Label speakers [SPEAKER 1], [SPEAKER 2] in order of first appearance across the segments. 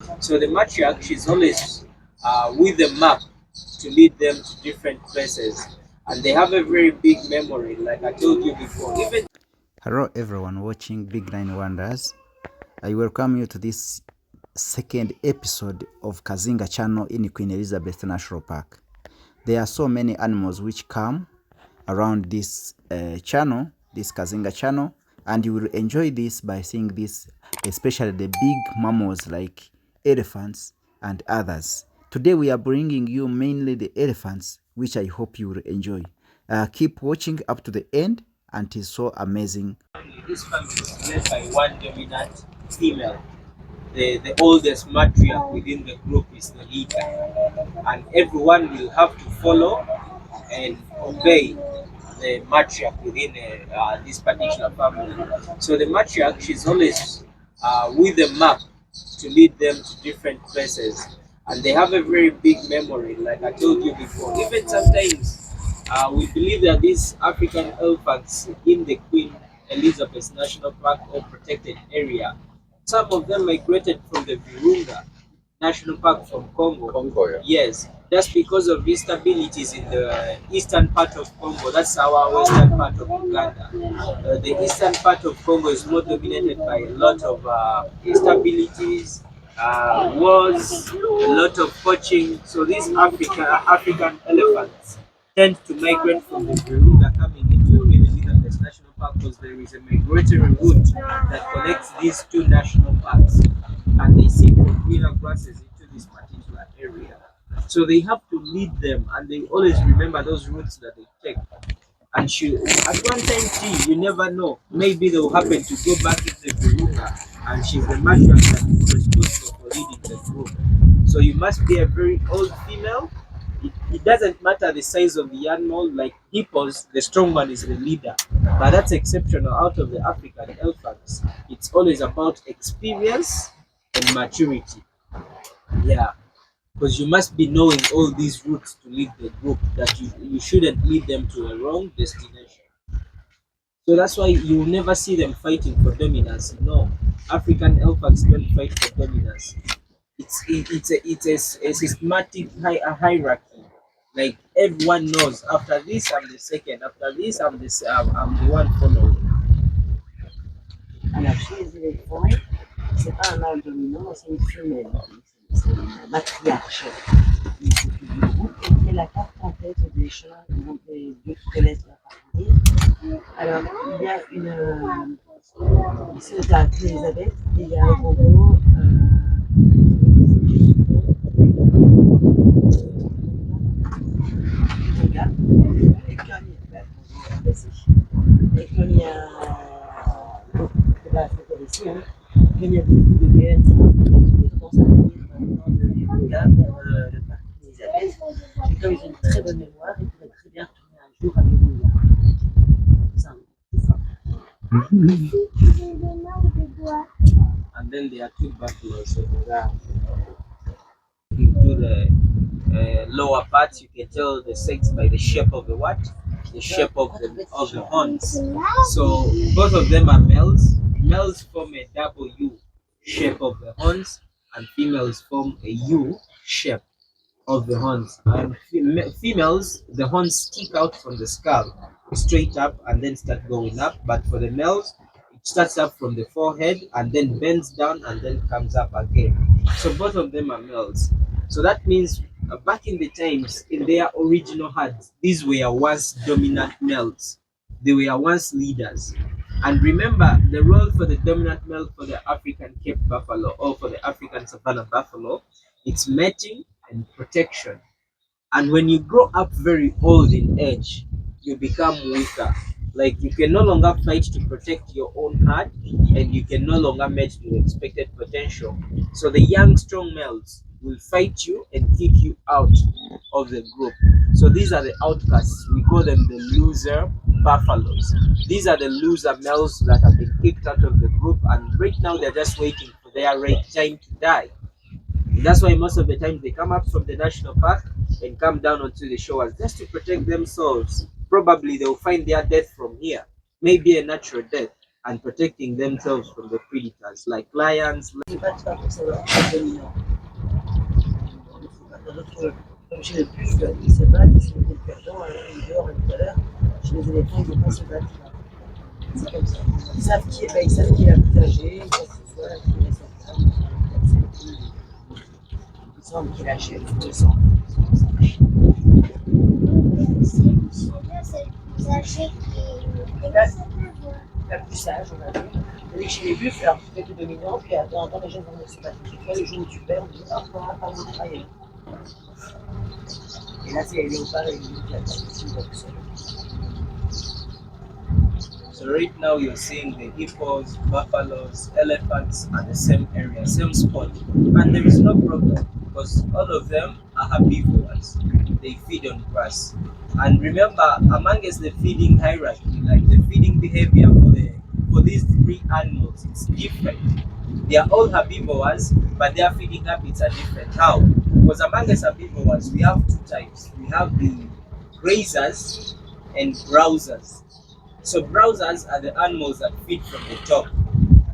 [SPEAKER 1] So the matriarch, she's always with the map to lead them to different places, and they have a very big memory, like I told you before. Even
[SPEAKER 2] Hello everyone watching Big Nine Wonders. I welcome you to this second episode of Kazinga Channel in Queen Elizabeth National Park. There are so many animals which come around this channel, this Kazinga Channel, and you will enjoy this by seeing this, especially the big mammals like elephants and others. Today we are bringing you mainly the elephants, which I hope you will enjoy. Keep watching up to the end, and it is so amazing.
[SPEAKER 1] this family is led by one dominant female. The oldest matriarch within the group is the leader, and everyone will have to follow and obey the matriarch within this particular family. So the matriarch, she's always with the map to lead them to different places, and they have a very big memory, like I told you before. Even sometimes we believe that these African elephants in the Queen Elizabeth National Park or protected area, some of them migrated from the Virunga National Park from Congo. Congo, yeah. Yes, just because of instabilities in the eastern part of Congo. That's our western part of Uganda. The eastern part of Congo is more dominated by a lot of instabilities, wars, a lot of poaching. So these African elephants tend to migrate from the Virunga coming into Queen Elizabeth National Park because there is a migratory route that connects these two national parks, and they seek for greener grasses into this particular area. So they have to lead them, and they always remember those routes that they take. And at one time, T, you never know. Maybe they will happen to go back into the Virunga, and she's the matriarch that is responsible for leading the group. So you must be a very old female. It doesn't matter the size of the animal, like hippos, the strong one is the leader. But that's exceptional out of the African elephants. It's always about experience and maturity. Yeah, because you must be knowing all these routes to lead the group, that you shouldn't lead them to a wrong destination. So that's why you will never see them fighting for dominance. No, African elephants don't fight for dominance. It's a systematic a hierarchy. Like everyone knows, after this I'm the second, after this I'm the one following.
[SPEAKER 3] Alors, chez les éléphants, c'est pas un mâle dominant, c'est une femelle. C'est une matriarche qui s'occupe du groupe et qui est la carte en tête des chemins qui vont les deux qui connaissent la parcourir. Alors, il y a une. C'est la Elisabeth et il y a un Congo. Et comme il y a. C'est pas la ici, hein. Comme il y a beaucoup de guerres, ils commencent à venir maintenant de Uganda vers le parc Elisabeth. Et comme ils ont une très bonne mémoire, ils pourraient très bien retourner un jour à Uganda. C'est ça.
[SPEAKER 1] And then there are two buffaloes over there. Into the lower parts, you can tell the sex by the shape of the what? The shape of the horns. So both of them are males. Males form a W shape of the horns, and females form a U shape of the horns. And females, the horns stick out from the skull straight up and then start going up. But for the males, it starts up from the forehead and then bends down and then comes up again. So both of them are males. So that means back in the times, in their original herds, these were once dominant males. They were once leaders. And remember, the role for the dominant male for the African Cape buffalo or for the African savanna buffalo, it's mating and protection. And when you grow up very old in age, you become weaker. Like you can no longer fight to protect your own herd, and you can no longer match your expected potential. So the young, strong males will fight you and kick you out of the group. So these are the outcasts. We call them the loser buffaloes. These are the loser males that have been kicked out of the group, and right now they're just waiting for their right time to die. That's why most of the time they come up from the national park and come down onto the shores just to protect themselves. Probably they'll find their death from here, maybe a natural death. and protecting themselves from the predators like lions.
[SPEAKER 3] Les pattes pas pour savoir qui est dominant. Comme chez le buffle, ils se battent, ils se mettent le perdant, ils dehors tout à l'heure. Chez les éléphants, ils ne vont pas se battre. C'est comme ça. Ils savent qui est, ils savent qui est la plus âgée, quoi que ce soit, qui est sa femme. Ils savent qui est la chef, ils le sentent. La plus sage, on va dire. Tandis que chez les buffles, alors tu fais tout dominant, puis à temps en temps, les gens vont se battre. Et toi, le jour où tu perds, on dit ah, on va pas vous travailler. Et là, c'est les léopards et les loups qui attaquent. C'est tout seul.
[SPEAKER 1] So right now you're seeing the hippos, buffaloes, elephants at the same area, same spot. And there is no problem because all of them are herbivores. They feed on grass. And remember, amongst the feeding hierarchy, like the feeding behavior for these three animals, it's different. They are all herbivores, but their feeding habits are different. How? Because amongst herbivores, we have two types. We have the grazers and browsers. So browsers are the animals that feed from the top,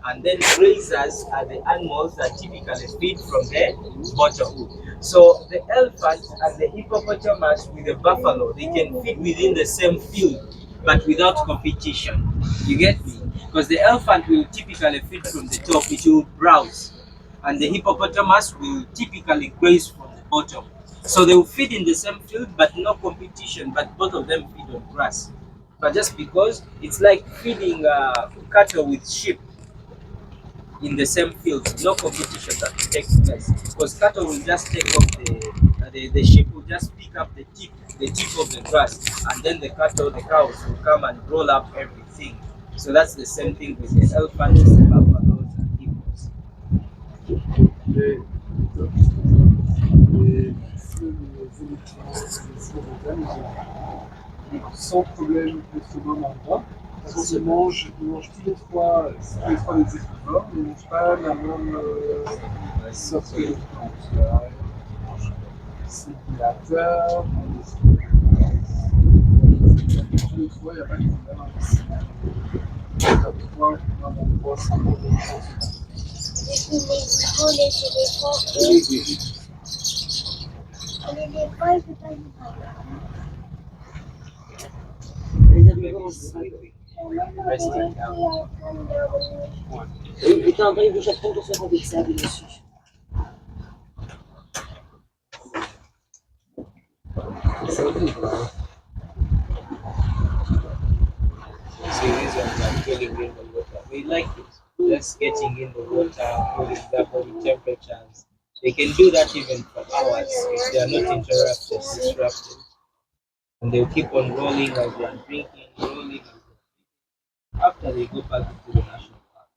[SPEAKER 1] and then grazers are the animals that typically feed from the bottom. So the elephant and the hippopotamus with the buffalo, they can feed within the same field, but without competition. You get me? Because the elephant will typically feed from the top, it will browse, and the hippopotamus will typically graze from the bottom. So they will feed in the same field, but no competition, but both of them feed on grass. But just because it's like feeding cattle with sheep in the same field, no competition that takes place. Because cattle will just take off the sheep will just pick up the tip of the grass, and then the cows will come and roll up everything. So that's the same thing with the elephants, the buffaloes, and hippos.
[SPEAKER 4] Sans problème de ce moment-là. Ils mangent tous les trois des herbivores, mais ils ne mangent pas la même sorte de plante. C'est dilateur, tous les trois, il n'y a pas de problème avec ça. Il y a trois endroits sans problème.
[SPEAKER 1] Resting down.
[SPEAKER 3] Et t'as entendu de chaque fois qu'on se avec ça dessus.
[SPEAKER 1] So these ones are dwelling in the water. They like it. Just getting in the water, cooling their body temperatures. They can do that even for hours if they are not disrupted. And they'll keep on rolling as they are drinking, rolling after they go back into the national park.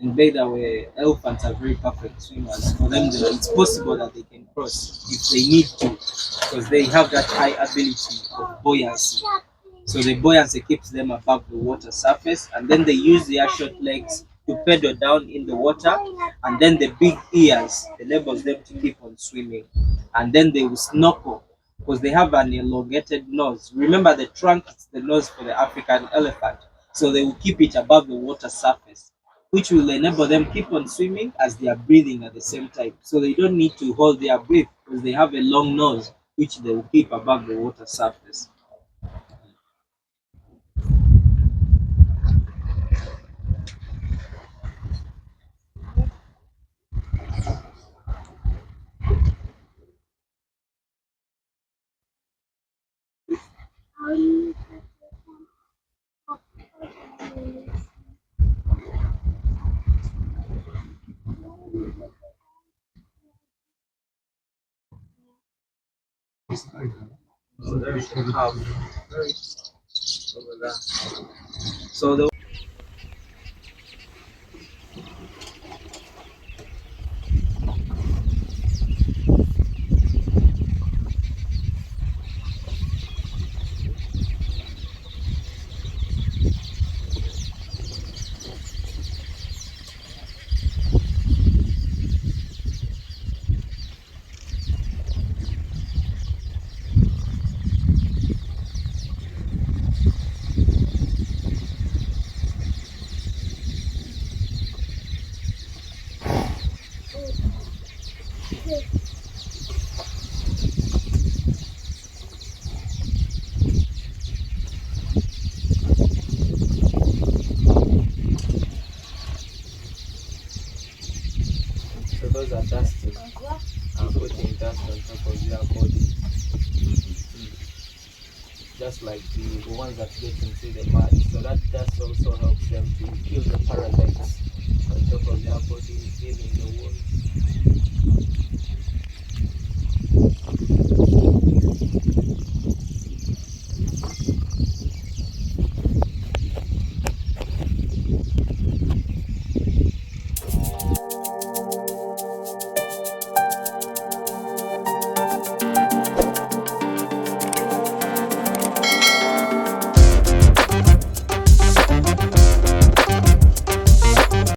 [SPEAKER 1] And by the way, elephants are very perfect swimmers. For them, it's possible that they can cross if they need to, because they have that high ability of buoyancy. So the buoyancy keeps them above the water surface, and then they use their short legs to pedal down in the water, and then the big ears enables them to keep on swimming. And then they will snorkel because they have an elongated nose. Remember, the trunk is the nose for the African elephant, so they will keep it above the water surface, which will enable them keep on swimming as they are breathing at the same time. So they don't need to hold their breath because they have a long nose which they will keep above the water surface. So there's the calf. Over there. So the those are dusting. Putting dust on top of their body. Just like the ones that get into the mud. So that dust also helps them to kill the parasites on top of their body, healing the wounds.